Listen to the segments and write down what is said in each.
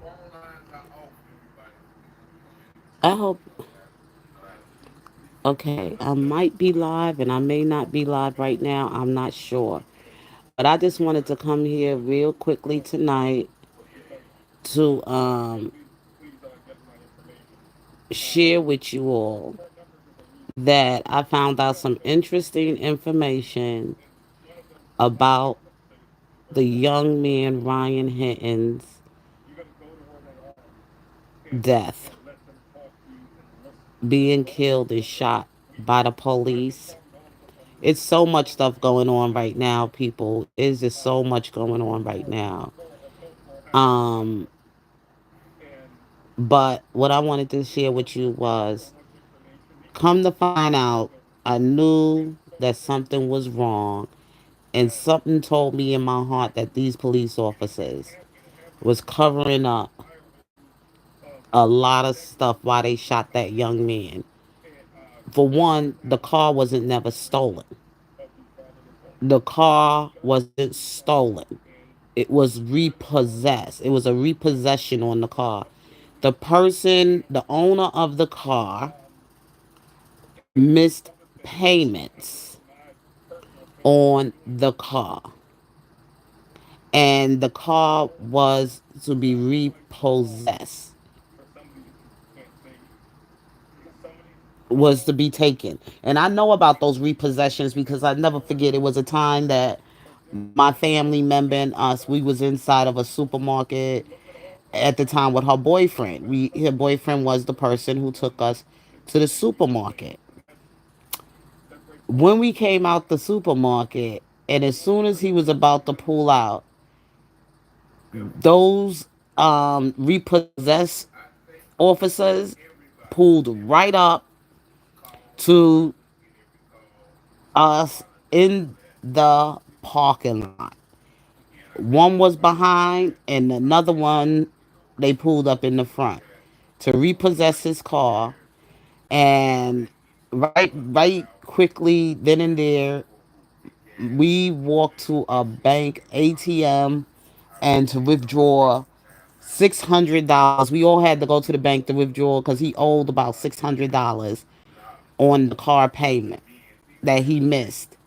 phone lines are off, everybody. I hope. Okay, I might be live and I may not be live right now. I'm not sure. But I just wanted to come here real quickly tonight to share with you all that I found out some interesting information about the young man Ryan Hinton's death, being killed and shot by the police. It's so much stuff going on right now, people. It's just so much going on right now. Um, but what I wanted to share with you was, come to find out, I knew that something was wrong, and something told me in my heart that these police officers was covering up a lot of stuff while they shot that young man. For one, the car wasn't never stolen. The car wasn't stolen. It was repossessed. It was a repossession on the car. The owner of the car, missed payments on the car. And the car was to be repossessed, was to be taken. And I know about those repossessions because I never forget, it was a time that my family member and us, we was inside of a supermarket at the time with her boyfriend. Her boyfriend was the person who took us to the supermarket. When we came out the supermarket, and as soon as he was about to pull out, those repossessed officers pulled right up to us in the parking lot. One was behind, and another one they pulled up in the front to repossess his car. And right quickly then and there, we walked to a bank ATM and to withdraw $600. We all had to go to the bank to withdraw because he owed about $600 on the car payment that he missed.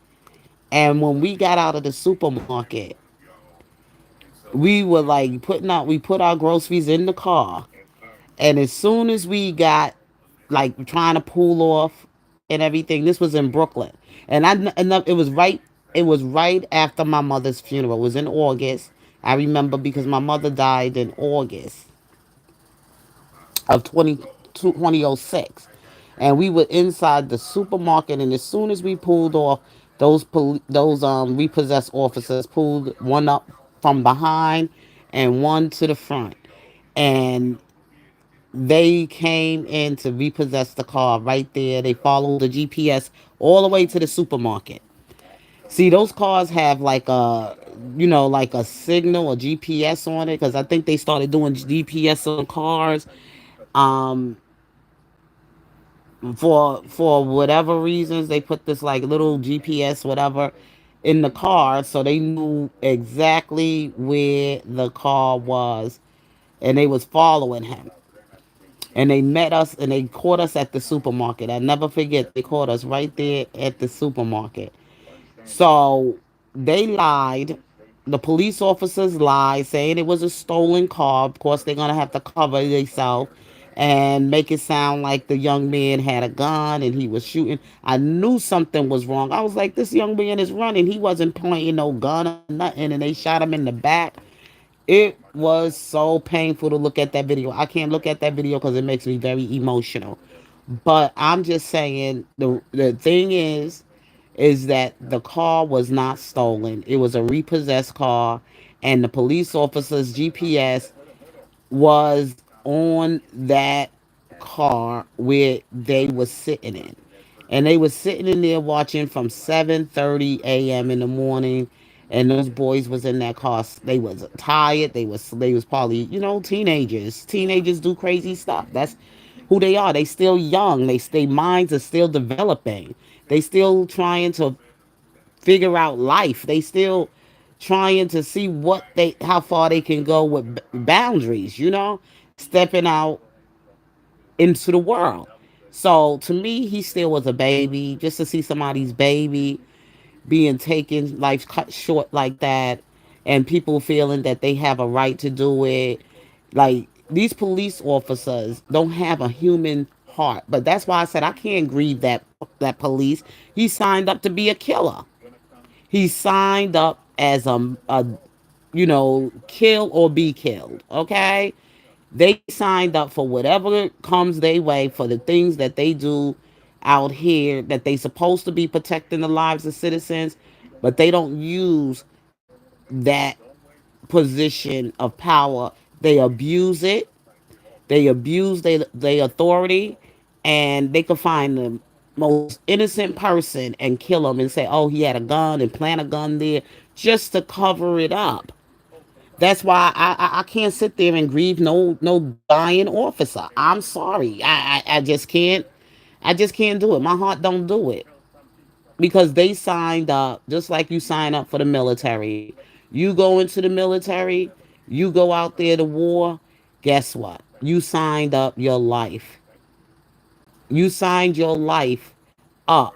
And when we got out of the supermarket, we were like we put our groceries in the car. And as soon as we got like trying to pull off and everything, this was in Brooklyn. It was right after my mother's funeral. It was in August. I remember because my mother died in August of 2006. And we were inside the supermarket, and as soon as we pulled off, those repossessed officers pulled one up from behind and one to the front, and they came in to repossess the car right there. They followed the GPS all the way to the supermarket. See, those cars have like like a signal or GPS on it, because I think they started doing GPS on cars. Um, for whatever reasons, they put this like little GPS whatever in the car, so they knew exactly where the car was, and they was following him. And they met us and they caught us at the supermarket. I never forget, they caught us right there at the supermarket. So they lied. The police officers lied, saying it was a stolen car. Of course, they're gonna have to cover themselves and make it sound like the young man had a gun and he was shooting. I knew something was wrong. I was like, this young man is running. He wasn't pointing no gun or nothing, and they shot him in the back. It was so painful to look at that video. I can't look at that video because it makes me very emotional. But I'm just saying, the thing is that the car was not stolen. It was a repossessed car, and the police officer's GPS was on that car where they was sitting in. And they was sitting in there watching from 7:30 a.m. in the morning, and those boys was in that car. They was tired. They was probably, teenagers. Teenagers do crazy stuff. That's who they are. They still young. They minds are still developing. They still trying to figure out life. They still trying to see how far they can go with boundaries, stepping out into the world. So to me, he still was a baby. Just to see somebody's baby being taken, life cut short like that, and people feeling that they have a right to do it. Like, these police officers don't have a human heart. But that's why I said I can't grieve that police. He signed up to be a killer. He signed up as kill or be killed. Okay, they signed up for whatever comes their way for the things that they do out here that they supposed to be protecting the lives of citizens, but they don't use that position of power. They abuse it. They abuse their authority, and they could find the most innocent person and kill them and say, "Oh, he had a gun," and plant a gun there just to cover it up. That's why I can't sit there and grieve no dying officer. I'm sorry. I just can't. I just can't do it. My heart don't do it, because they signed up just like you sign up for the military. You go into the military, you go out there to war. Guess what? You signed up your life. You signed your life up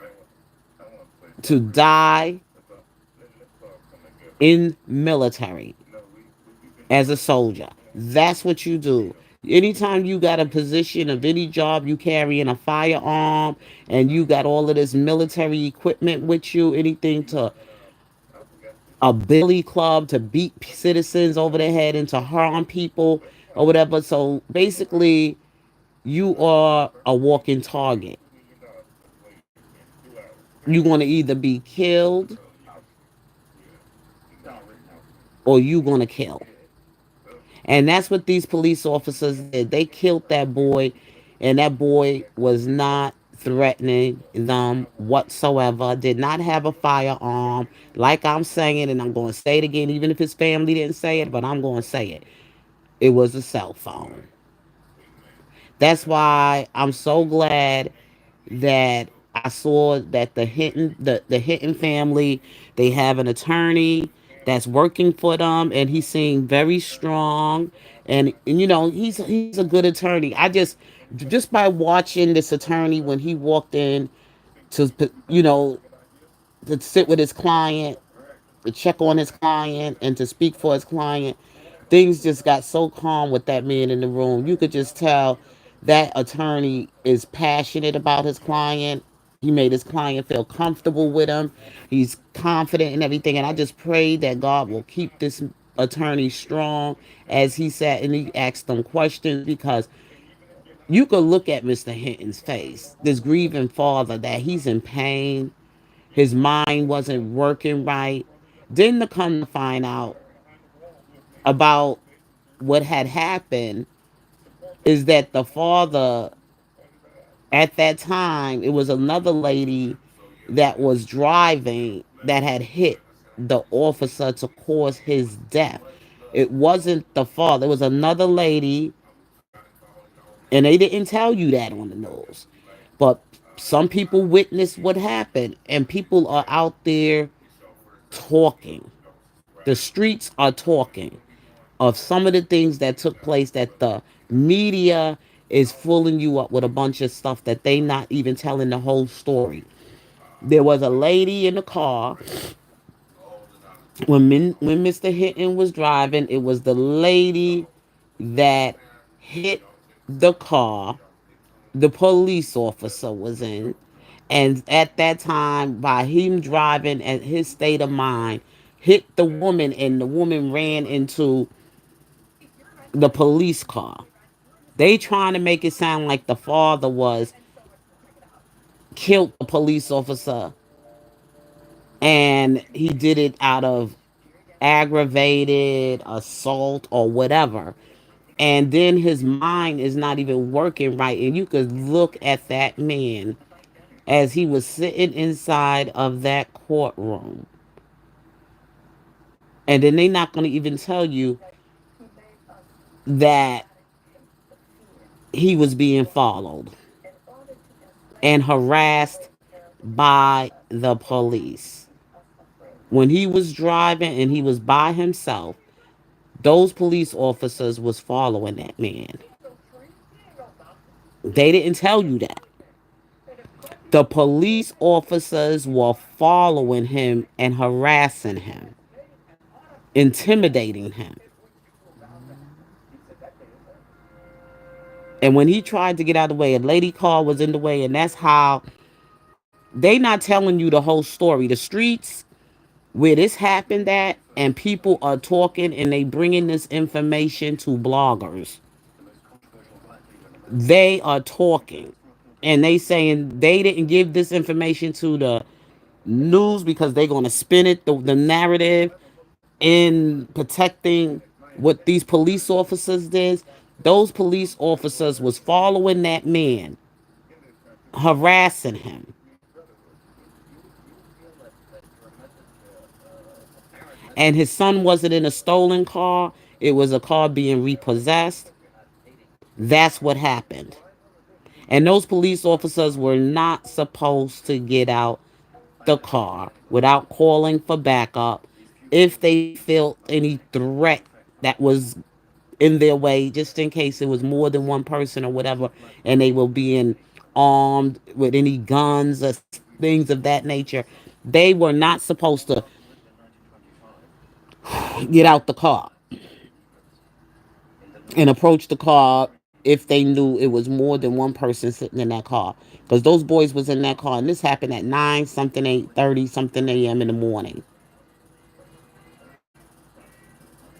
to die in military as a soldier. That's what you do. Anytime you got a position of any job, you carrying a firearm and you got all of this military equipment with you, anything to a billy club to beat citizens over the head and to harm people or whatever. So basically, you are a walking target. You're going to either be killed or you're going to kill. And that's what these police officers did. They killed that boy, and that boy was not threatening them whatsoever, did not have a firearm. Like I'm saying, and I'm going to say it again, even if his family didn't say it, but I'm going to say it. It was a cell phone. That's why I'm so glad that I saw that the Hinton family, they have an attorney that's working for them, and he seemed very strong, and he's a good attorney. I just by watching this attorney when he walked in to to sit with his client, to check on his client, and to speak for his client, things just got so calm with that man in the room. You could just tell that attorney is passionate about his client. He made his client feel comfortable with him. He's confident in everything. And I just pray that God will keep this attorney strong as he sat and he asked them questions, because you could look at Mr. Hinton's face, this grieving father, that he's in pain. His mind wasn't working right. Then to come to find out about what had happened is that the father, at that time, it was another lady that was driving that had hit the officer to cause his death. It wasn't the father, it was another lady, and they didn't tell you that on the news. But some people witnessed what happened, and people are out there talking. The streets are talking of some of the things that took place, that the media is fooling you up with a bunch of stuff that they not even telling the whole story. There was a lady in the car when Mr. Hinton was driving. It was the lady that hit the car the police officer was in. And at that time, by him driving at his state of mind, hit the woman, and the woman ran into the police car. They trying to make it sound like the father was killed the police officer, and he did it out of aggravated assault or whatever. And then his mind is not even working right. And you could look at that man as he was sitting inside of that courtroom. And then they're not going to even tell you that he was being followed and harassed by the police. When he was driving and he was by himself, those police officers was following that man. They didn't tell you that. The police officers were following him and harassing him, intimidating him. And when he tried to get out of the way, a lady car was in the way, and that's how they not telling you the whole story. The streets where this happened at, and people are talking and they bringing this information to bloggers. They are talking, and they saying they didn't give this information to the news because they're going to spin it the narrative in protecting what these police officers did. Those police officers was following that man, harassing him. And his son wasn't in a stolen car, it was a car being repossessed. That's what happened. And those police officers were not supposed to get out the car without calling for backup if they felt any threat that was in their way, just in case it was more than one person or whatever, and they were being armed with any guns or things of that nature. They were not supposed to get out the car and approach the car if they knew it was more than one person sitting in that car, because those boys was in that car, and this happened at 9 something 8:30 something a.m. in the morning.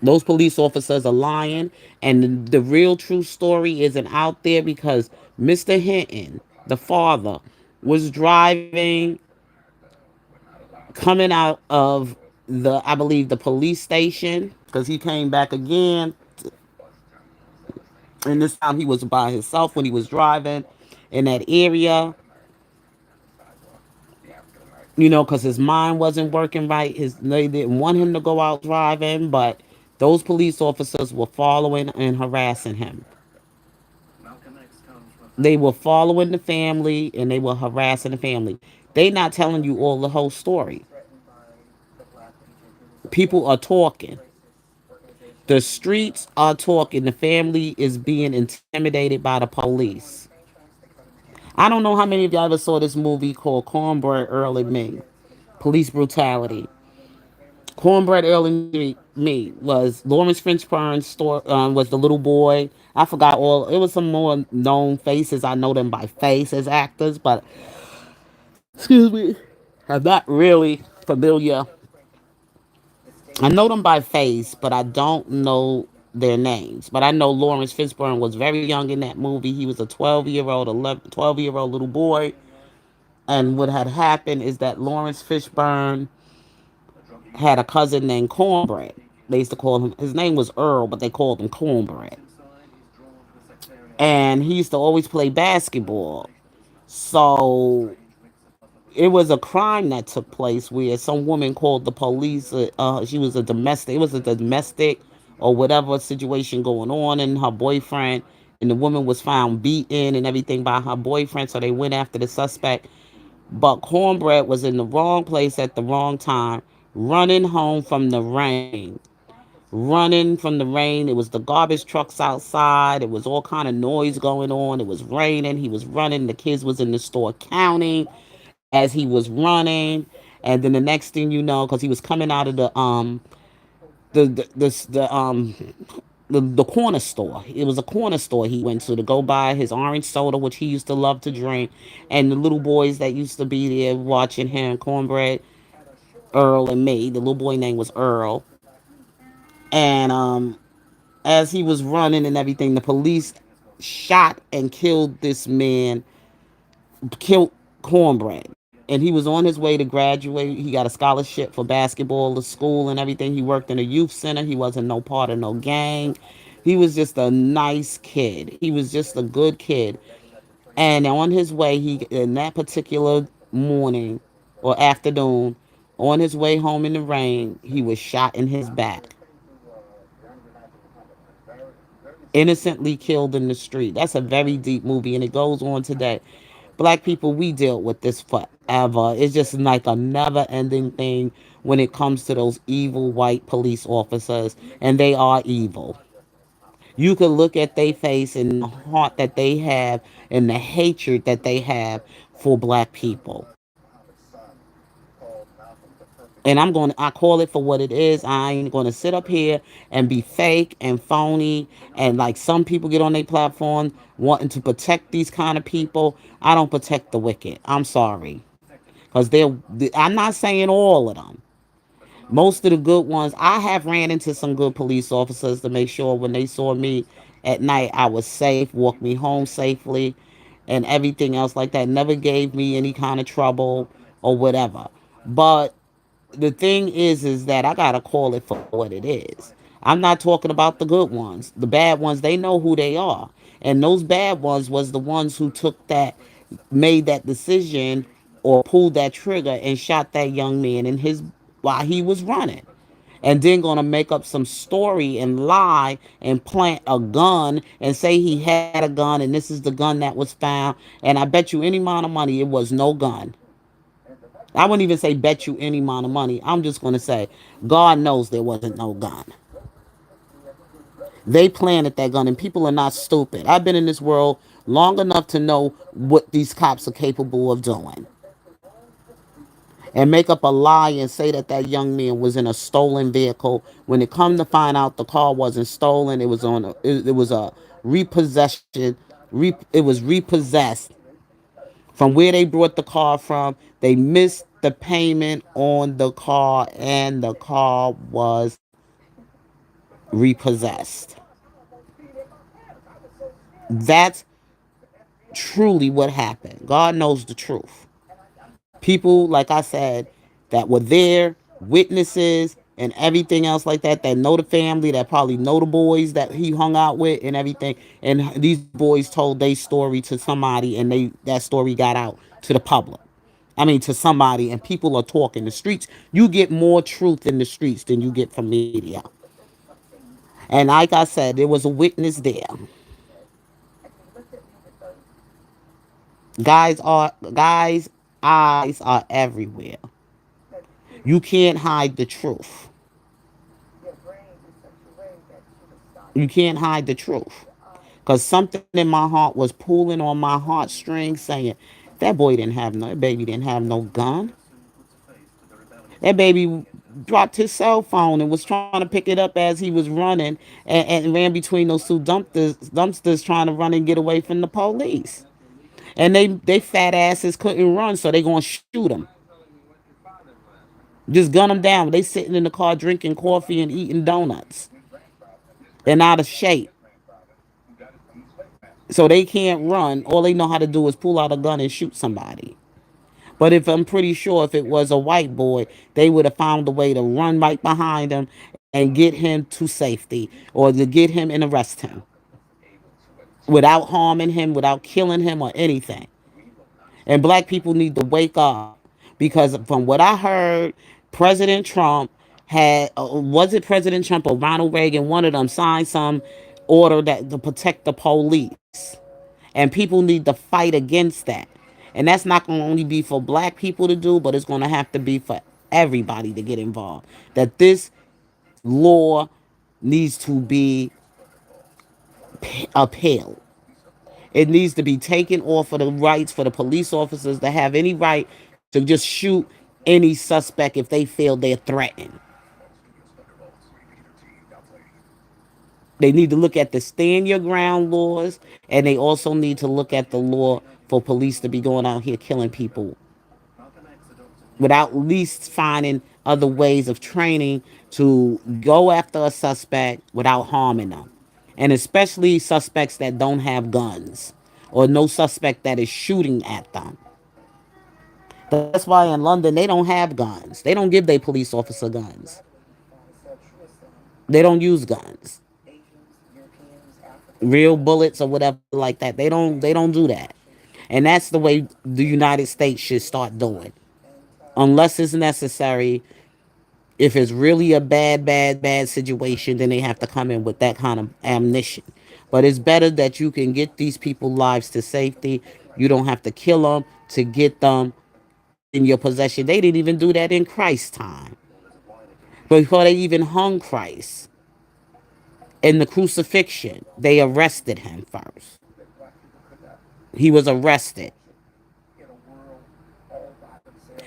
Those police officers are lying, and the real true story isn't out there because Mr. Hinton, the father, was driving, coming out of the, I believe, the police station, because he came back again, and this time he was by himself when he was driving in that area, because his mind wasn't working right. They didn't want him to go out driving, but those police officers were following and harassing him. They were following the family and they were harassing the family. They not telling you all the whole story. People are talking. The streets are talking. The family is being intimidated by the police. I don't know how many of y'all ever saw this movie called Cornbread Early Me, Police Brutality. Cornbread Early Me was Lawrence Fishburne's story. Was the little boy. I forgot all. It was some more known faces. I know them by face as actors, but excuse me, I'm not really familiar. I know them by face, but I don't know their names. But I know Lawrence Fishburne was very young in that movie. He was a 12-year-old, 12-year-old little boy. And what had happened is that Lawrence Fishburne had a cousin named Cornbread. They used to call him, his name was Earl, but they called him Cornbread. And he used to always play basketball. So it was a crime that took place where some woman called the police. She was a domestic. It was a domestic or whatever situation going on, and her boyfriend. And the woman was found beaten and everything by her boyfriend. So they went after the suspect. But Cornbread was in the wrong place at the wrong time, running home from the rain. Running from the rain. It was the garbage trucks outside. It was all kind of noise going on. It was raining. He was running. The kids was in the store counting as he was running. And then the next thing you know, because he was coming out of the corner store. It was a corner store he went to go buy his orange soda, which he used to love to drink. And the little boys that used to be there watching him, Cornbread, Earl, and me. The little boy name was Earl. And as he was running and everything, the police shot and killed this man, killed Cornbread. And he was on his way to graduate. He got a scholarship for basketball to school and everything. He worked in a youth center. He wasn't no part of no gang. He was just a nice kid. He was just a good kid. And on his way, he in that particular morning or afternoon, on his way home in the rain, he was shot in his back, innocently killed in the street. That's a very deep movie, and it goes on today. Black people, we dealt with this forever. It's just like a never ending thing when it comes to those evil white police officers, and they are evil. You could look at their face and the heart that they have and the hatred that they have for black people. And I call it for what it is. I ain't going to sit up here and be fake and phony. And like some people get on their platform wanting to protect these kind of people. I don't protect the wicked. I'm sorry. Because I'm not saying all of them. Most of the good ones, I have ran into some good police officers to make sure when they saw me at night, I was safe, walked me home safely, and everything else like that. Never gave me any kind of trouble or whatever. But the thing is that I gotta call it for what it is. I'm not talking about the good ones. The bad ones, they know who they are. And those bad ones was the ones who made that decision or pulled that trigger and shot that young man in his while he was running. And then gonna make up some story and lie and plant a gun and say he had a gun and this is the gun that was found. And I bet you any amount of money it was no gun. I wouldn't even say bet you any amount of money. I'm just going to say, God knows there wasn't no gun. They planted that gun, and people are not stupid. I've been in this world long enough to know what these cops are capable of doing. And make up a lie and say that that young man was in a stolen vehicle. When it come to find out the car wasn't stolen, it was a repossession. It was repossessed from where they brought the car from. They missed the payment on the car and the car was repossessed. That's truly what happened. God knows the truth. People, like I said, that were there, witnesses, and everything else like that know the family, that probably know the boys that he hung out with and everything. And these boys told their story to somebody, and that story got out to the public. I mean, to somebody, and people are talking. The streets, you get more truth in the streets than you get from media. And like I said, there was a witness there. Guys' eyes are everywhere. You can't hide the truth. You can't hide the truth. Because something in my heart was pulling on my heartstrings saying, that baby didn't have no gun. That baby dropped his cell phone and was trying to pick it up as he was running and ran between those two dumpsters trying to run and get away from the police. And they fat asses couldn't run, so they gonna shoot him. Just gun them down. They sitting in the car drinking coffee and eating donuts and out of shape. So they can't run. All they know how to do is pull out a gun and shoot somebody. But if I'm pretty sure if it was a white boy, they would have found a way to run right behind him and get him to safety or to get him and arrest him without harming him, without killing him or anything. And black people need to wake up because from what I heard, President Trump was it President Trump or Ronald Reagan, one of them signed some order that to protect the police. And people need to fight against that. And that's not going to only be for black people to do, but it's going to have to be for everybody to get involved. That this law needs to be upheld. It needs to be taken off of the rights for the police officers to have any right to just shoot any suspect if they feel they're threatened. They need to look at the stand your ground laws, and they also need to look at the law for police to be going out here killing people without at least finding other ways of training to go after a suspect without harming them. And especially suspects that don't have guns or no suspect that is shooting at them. That's why in London they don't have guns. They don't give their police officer guns. They don't use guns. Real bullets or whatever like that. They don't do that. And that's the way the United States should start doing. Unless it's necessary. If it's really a bad situation, then they have to come in with that kind of ammunition. But it's better that you can get these people lives to safety You don't have to kill them to get them in your possession. They didn't even do that in Christ's time. Before they even hung Christ in the crucifixion, they arrested him first. He was arrested.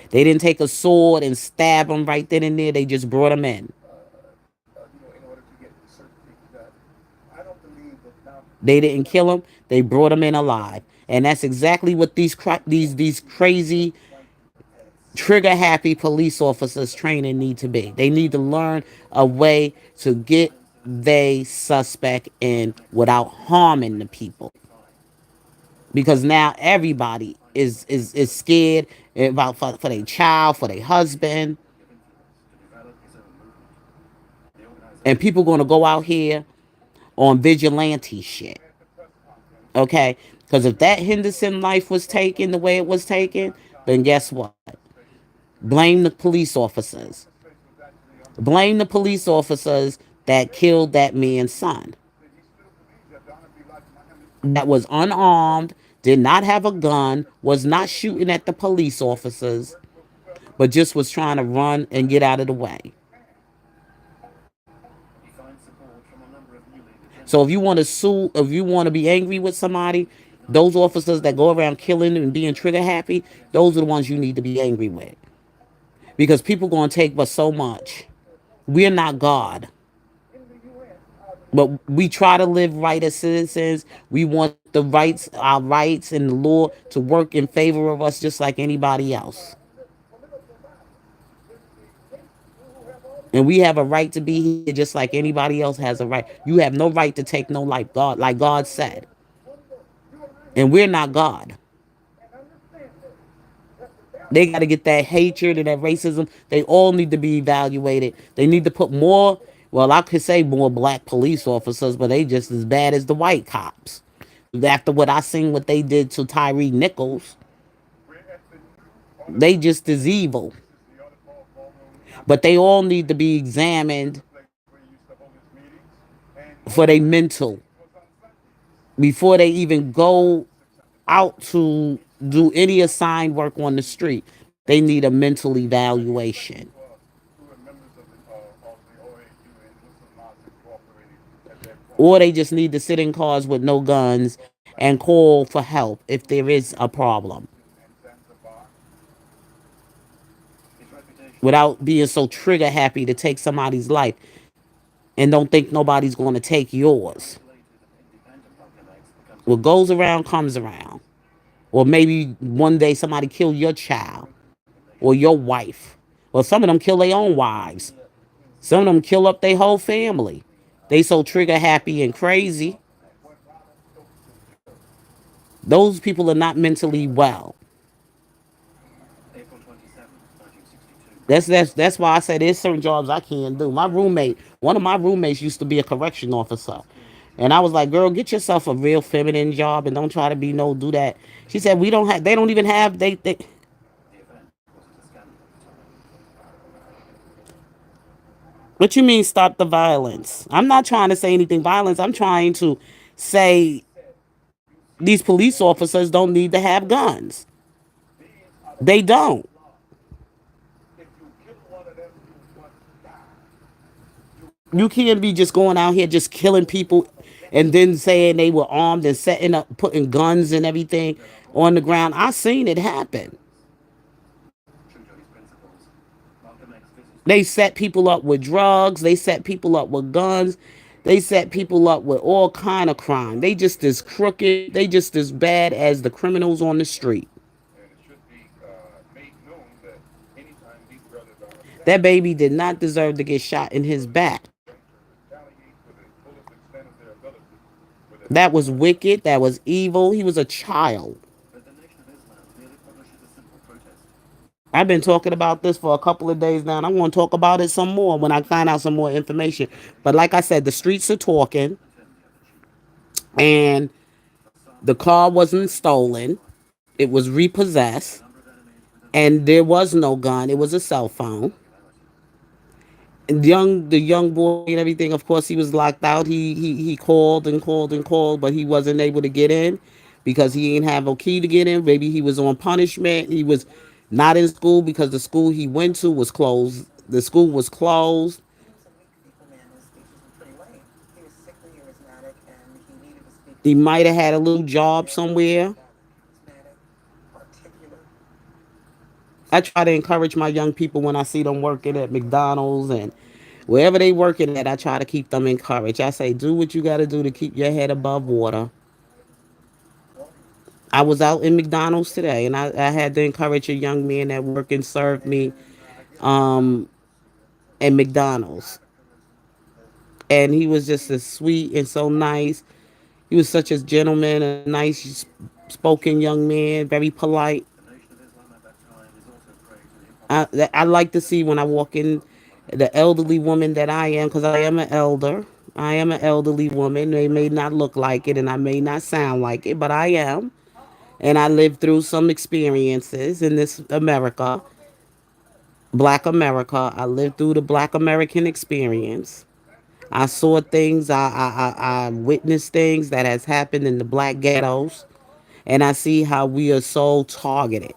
They didn't take a sword and stab him right then and there. They just brought him in. They didn't kill him. They brought him in alive. And that's exactly what these crazy trigger happy police officers training need to be. They need to learn a way to get they suspect in without harming the people. Because now everybody is scared about for their child, for their husband, and people gonna go out here on vigilante shit. Okay, because if that Henderson life was taken the way it was taken, then guess what? Blame the police officers. Blame the police officers that killed that man's son. That was unarmed, did not have a gun, was not shooting at the police officers, but just was trying to run and get out of the way. So if you want to sue, if you want to be angry with somebody, those officers that go around killing and being trigger happy, those are the ones you need to be angry with. Because people going to take but so much. We're not God. But we try to live right as citizens. We want the rights, our rights and the law to work in favor of us just like anybody else. And we have a right to be here just like anybody else has a right. You have no right to take no life, God, like God said. And we're not God. They got to get that hatred and that racism. They all need to be evaluated. They need to put more, well, I could say more black police officers, but they just as bad as the white cops. After what I seen what they did to Tyree Nichols, they just as evil. But they all need to be examined for their mental before they even go out to do any assigned work on the street. They need a mental evaluation. Or they just need to sit in cars with no guns and call for help if there is a problem without being so trigger happy to take somebody's life and don't think nobody's going to take yours. What goes around comes around. Or maybe one day somebody kill your child or your wife. Or some of them kill their own wives. Some of them kill up their whole family. They so trigger happy and crazy. Those people are not mentally well. That's why I say there's certain jobs I can't do. One of my roommates used to be a correction officer. And I was like, girl, get yourself a real feminine job and don't try to be no do that. She said, we don't have they don't even have they what you mean stop the violence? I'm not trying to say anything violence. I'm trying to say these police officers don't need to have guns. They don't. You can't be just going out here just killing people and then saying they were armed and setting up, putting guns and everything on the ground. I seen it happen. They set people up with drugs. They set people up with guns. They set people up with all kind of crime. They just as crooked. They just as bad as the criminals on the street. That baby did not deserve to get shot in his back. That was wicked. That was evil. He was a child. I've been talking about this for a couple of days now, and I want to talk about it some more when I find out some more information. But like I said, the streets are talking, and the car wasn't stolen. It was repossessed, and there was no gun. It was a cell phone. And the young boy and everything. Of course, he was locked out. He called and called and called, but he wasn't able to get in. because he ain't have a key to get in. Maybe he was on punishment. He was not in school because the school he went to was closed. The school was closed. He might have had a little job somewhere. I try to encourage my young people when I see them working at McDonald's and wherever they working at. I try to keep them encouraged. I say, do what you got to do to keep your head above water. I was out in McDonald's today, and I had to encourage a young man that worked and served me um, at McDonald's, and he was just as sweet and so nice. He was such a gentleman, a nice spoken young man, very polite. I like to see when I walk in the elderly woman that I am, because I am an elder. I am an elderly woman. They may not look like it and I may not sound like it, but I am. And I lived through some experiences in this America, Black America. I lived through the Black American experience. I saw things, I witnessed things that has happened in the black ghettos, and I see how we are so targeted.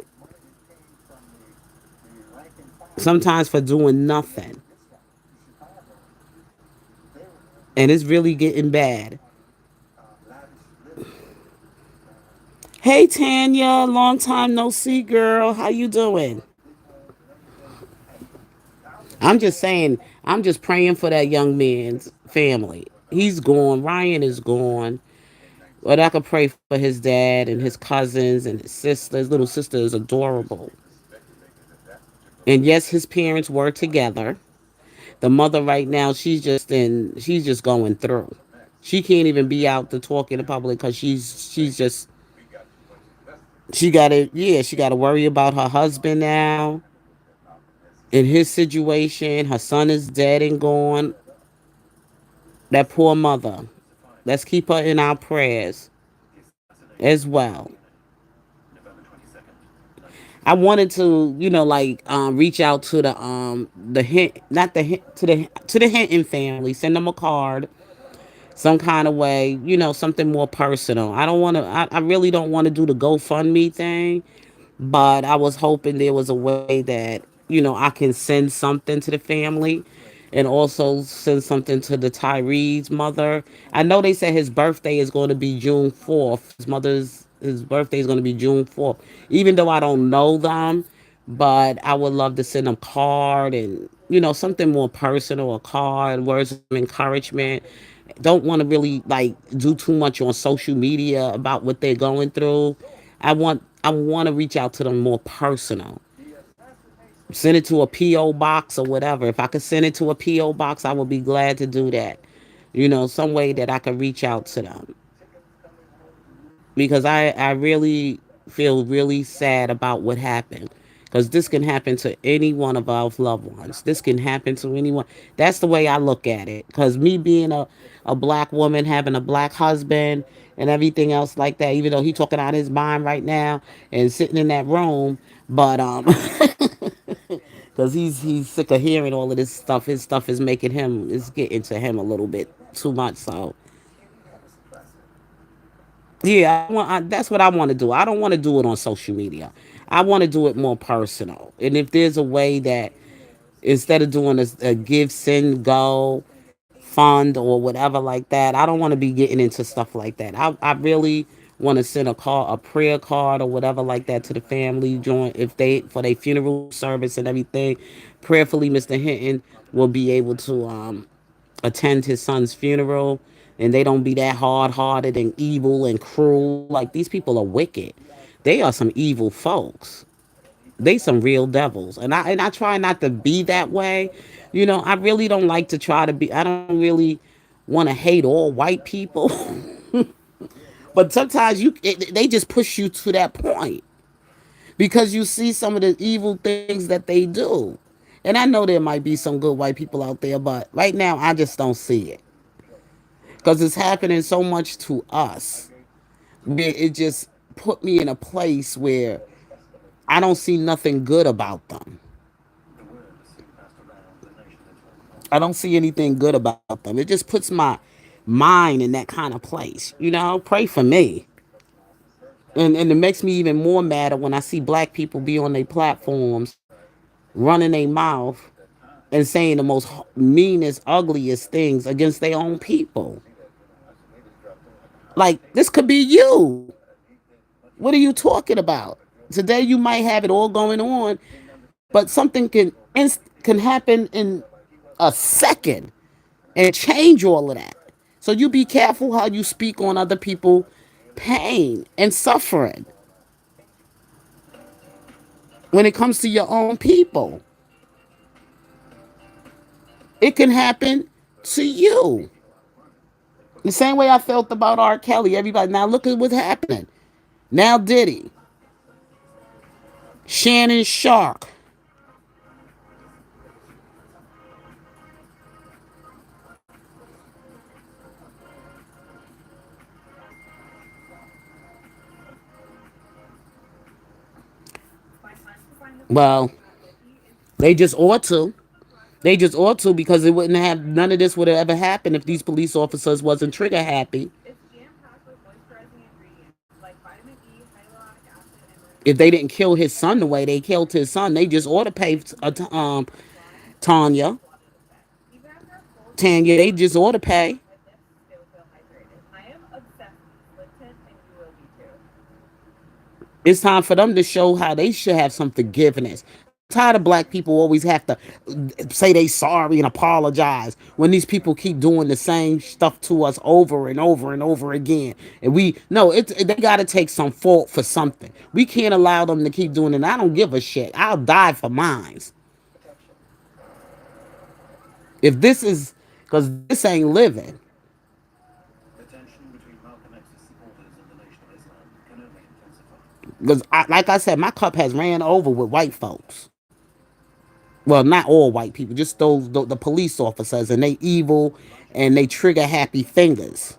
Sometimes for doing nothing. And it's really getting bad. Hey Tanya, long time no see, girl. How you doing? I'm just saying, I'm just praying for that young man's family. He's gone. Ryan is gone. But I could pray for his dad and his cousins and his sister. His little sister is adorable. And yes, his parents were together. The mother right now, she's just going through. She can't even be out to talk in the public because she's just she got to worry about her husband now in his situation. Her son is dead and gone. That poor mother. Let's keep her in our prayers as well. I wanted to, like reach out to the hint, not the hint, to the Hinton family, send them a card, some kind of way, something more personal. I don't want to. I really don't want to do the GoFundMe thing, but I was hoping there was a way that I can send something to the family, and also send something to the Tyree's mother. I know they said his birthday is going to be June 4th. His birthday is going to be June 4th. Even though I don't know them, but I would love to send them a card and something more personal, a card, words of encouragement. Don't want to really like do too much on social media about what they're going through. I want to reach out to them more personal. Send it to a PO box or whatever. If I could send it to a PO box, I would be glad to do that. Some way that I could reach out to them, because I really feel really sad about what happened, because this can happen to any one of our loved ones. This can happen to anyone. That's the way I look at it, because me being a black woman, having a black husband and everything else like that, even though he talking out his mind right now and sitting in that room, but because he's sick of hearing all of this stuff. His stuff is making him, is getting to him a little bit too much. So yeah, that's what I want to do. I don't want to do it on social media. I want to do it more personal. And if there's a way that instead of doing a give, send, go fund or whatever like that, I don't want to be getting into stuff like that. I really want to send a prayer card or whatever like that to the family, join if they for their funeral service and everything. Prayerfully, Mr. Hinton will be able to attend his son's funeral, and they don't be that hard-hearted and evil and cruel. Like, these people are wicked. They are some evil folks. They some real devils, and I try not to be that way. I really don't like to try to be. I don't really want to hate all white people, but sometimes they just push you to that point because you see some of the evil things that they do. And I know there might be some good white people out there, but right now I just don't see it, because it's happening so much to us where it just put me in a place where I don't see nothing good about them. I don't see anything good about them. It just puts my mind in that kind of place. Pray for me. And it makes me even more madder when I see black people be on their platforms running their mouth and saying the most meanest, ugliest things against their own people. Like, this could be you. What are you talking about? Today you might have it all going on, but something can happen in a second and change all of that. So you be careful how you speak on other people' pain and suffering when it comes to your own people. It can happen to you. The same way I felt about R. Kelly. Everybody, now look at what's happening. Now Diddy, Shannon Shark. Well, they just ought to. They just ought to because it wouldn't have none of this would have ever happened if these police officers wasn't trigger happy. If they didn't kill his son the way they killed his son, they just ought to pay Tanya, Tanya. They just ought to pay. It's time for them to show how they should have some forgiveness. I'm tired of black people always have to say they sorry and apologize when these people keep doing the same stuff to us over and over and over again. And we no, they got to take some fault for something. We can't allow them to keep doing it. I don't give a shit. I'll die for mines. If this is because this ain't living. Because, like I said, my cup has ran over with white folks. Well, not all white people, just those the police officers, and they evil and they trigger happy fingers.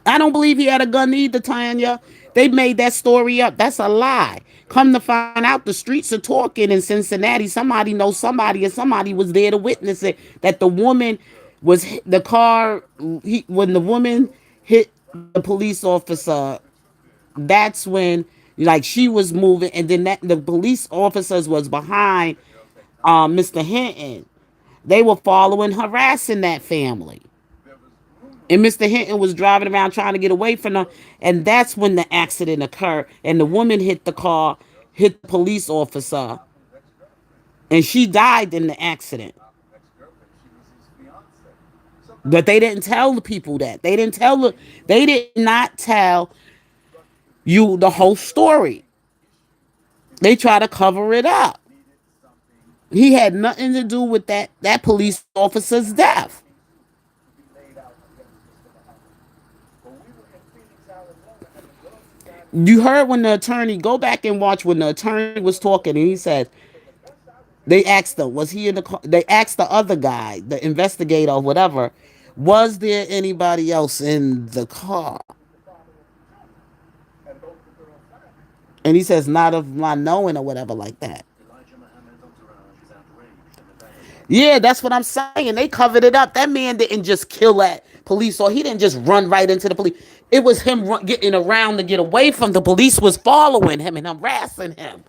I don't believe he had a gun either, Tanya. They made that story up. That's a lie. Come to find out, the streets are talking in Cincinnati. Somebody knows somebody, and somebody was there to witness it. That the woman was the car. When the woman hit the police officer, that's when like she was moving, and then the police officers was behind Mr. Hinton. They were following, harassing that family. And Mr. Hinton was driving around trying to get away from them. And that's when the accident occurred. And the woman hit the car, hit the police officer, and she died in the accident. But they didn't tell the people that. They did not tell you the whole story. They try to cover it up. He had nothing to do with that police officer's death. You heard when the attorney, go back and watch when the attorney was talking, and he said they asked him, was he in the car? They asked the other guy, the investigator or whatever, was there anybody else in the car? And he says, not of my knowing or whatever like that. Yeah, that's what I'm saying. They covered it up. That man didn't just kill that police, or he didn't just run right into the police. It was him getting around to get away from the police, was following him and harassing him.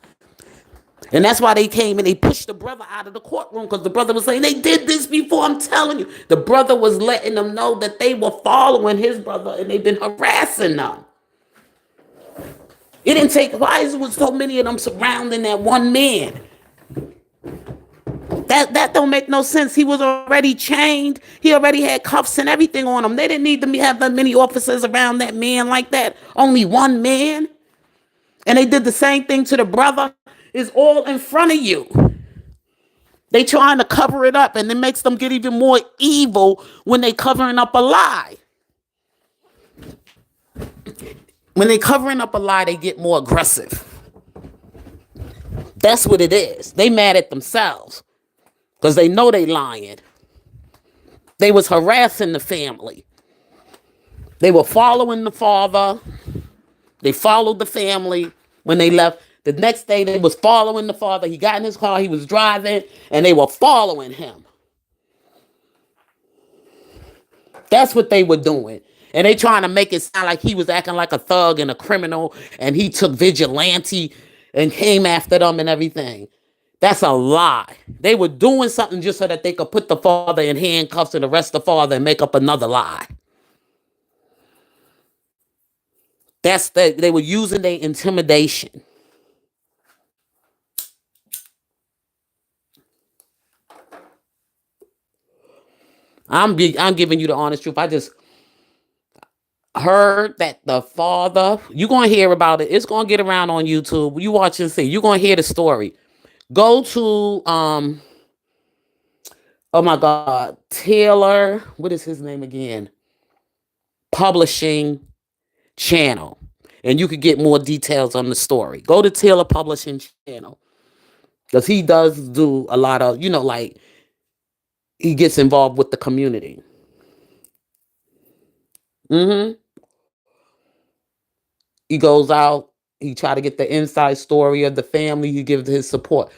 And that's why they came and they pushed the brother out of the courtroom, because the brother was saying, they did this before, I'm telling you. The brother was letting them know that they were following his brother and they've been harassing them. It didn't take, why is there so many of them surrounding that one man? That don't make no sense. He was already chained. He already had cuffs and everything on him. They didn't need to have that many officers around that man like that. Only one man. And they did the same thing to the brother. It's all in front of you. They trying to cover it up, and it makes them get even more evil when they covering up a lie. When they covering up a lie, they get more aggressive. That's what it is. They mad at themselves because they know they lying. They was harassing the family. They were following the father. They followed the family when they left. The next day they was following the father. He got in his car. He was driving, and they were following him. That's what they were doing. And they trying to make it sound like he was acting like a thug and a criminal and he took vigilante and came after them and everything. That's a lie. They were doing something just so that they could put the father in handcuffs and arrest the father and make up another lie. They were using their intimidation. I'm giving you the honest truth. I just heard that the father, you're gonna hear about it. It's gonna get around on YouTube. You watch and see. You're gonna hear the story. Go to oh my God, Taylor, what is his name again? Publishing channel. And you could get more details on the story. Go to Taylor Publishing channel. Because he does do a lot of, like he gets involved with the community. Hmm. He goes out, he try to get the inside story of the family, he gives his support.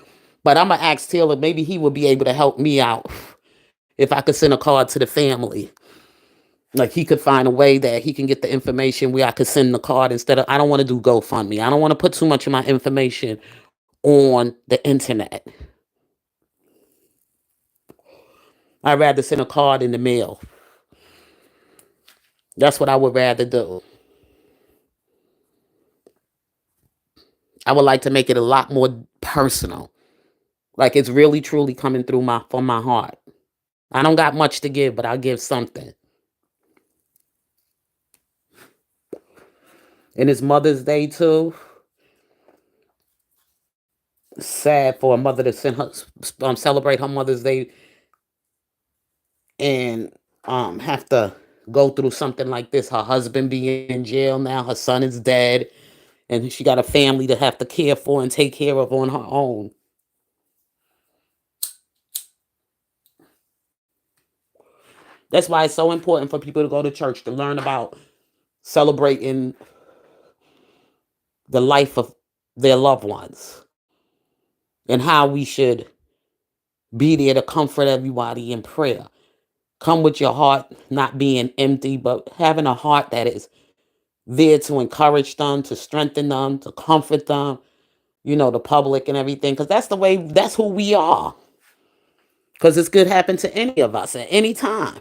But I'm gonna ask Taylor, maybe he would be able to help me out if I could send a card to the family. Like he could find a way that he can get the information where I could send the card instead of, I don't want to do GoFundMe. I don't want to put too much of my information on the internet. I'd rather send a card in the mail. That's what I would rather do. I would like to make it a lot more personal. Like it's really truly coming through from my heart. I don't got much to give, but I'll give something. And it's Mother's Day too. Sad for a mother to send her celebrate her Mother's Day and have to go through something like this. Her husband being in jail now, her son is dead, and she got a family to have to care for and take care of on her own. That's why it's so important for people to go to church to learn about celebrating the life of their loved ones and how we should be there to comfort everybody in prayer. Come with your heart not being empty, but having a heart that is there to encourage them, to strengthen them, to comfort them, the public and everything. Because that's who we are. Because this could happen to any of us at any time.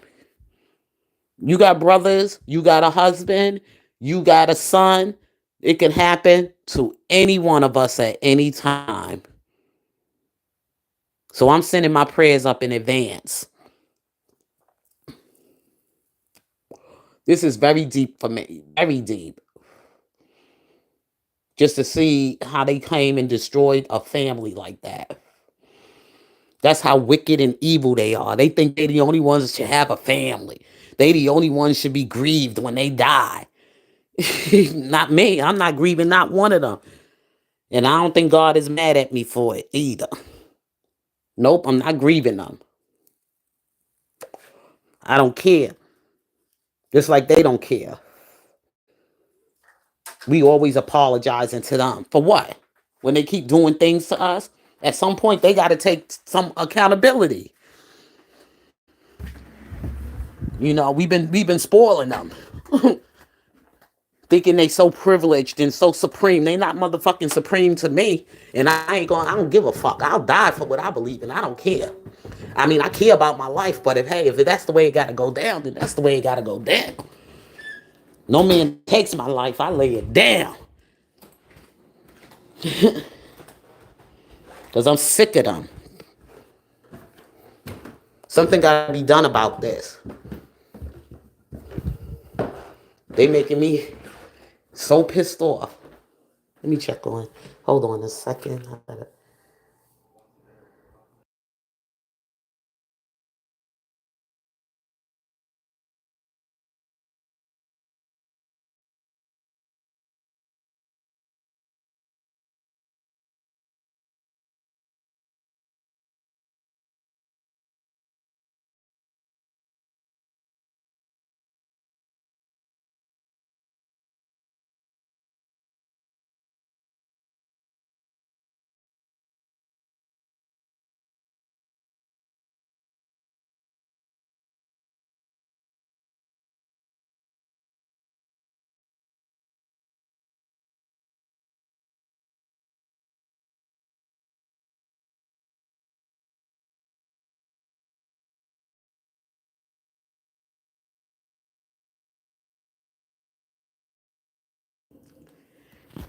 You got brothers, you got a husband, you got a son. It can happen to any one of us at any time. So I'm sending my prayers up in advance. This is very deep for me, very deep. Just to see how they came and destroyed a family like that. That's how wicked and evil they are. They think they're the only ones that should have a family. They the only ones should be grieved when they die. Not me. I'm not grieving not one of them. And I don't think God is mad at me for it either. Nope, I'm not grieving them. I don't care. Just like they don't care. We always apologizing to them. For what? When they keep doing things to us, at some point they got to take some accountability. We've been spoiling them. Thinking they so privileged and so supreme. They not motherfucking supreme to me. And I don't give a fuck. I'll die for what I believe in. I don't care. I mean, I care about my life, but if that's the way it gotta go down, then that's the way it gotta go down. No man takes my life, I lay it down. Because I'm sick of them. Something gotta be done about this. They making me so pissed off. Let me check on. Hold on a second.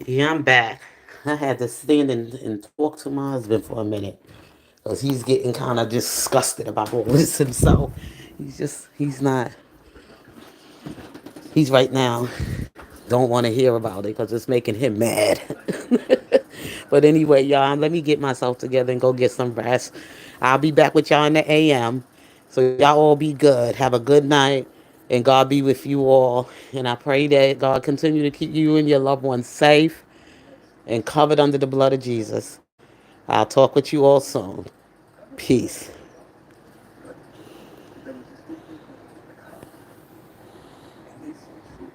Yeah, I'm back. I had to stand and talk to my husband for a minute because he's getting kind of disgusted about all this himself. He's not, he's right now don't want to hear about it because it's making him mad. But anyway, y'all, let me get myself together and go get some rest. I'll be back with y'all in the AM. So y'all all be good. Have a good night. And God be with you all. And I pray that God continue to keep you and your loved ones safe and covered under the blood of Jesus. I'll talk with you all soon. Peace.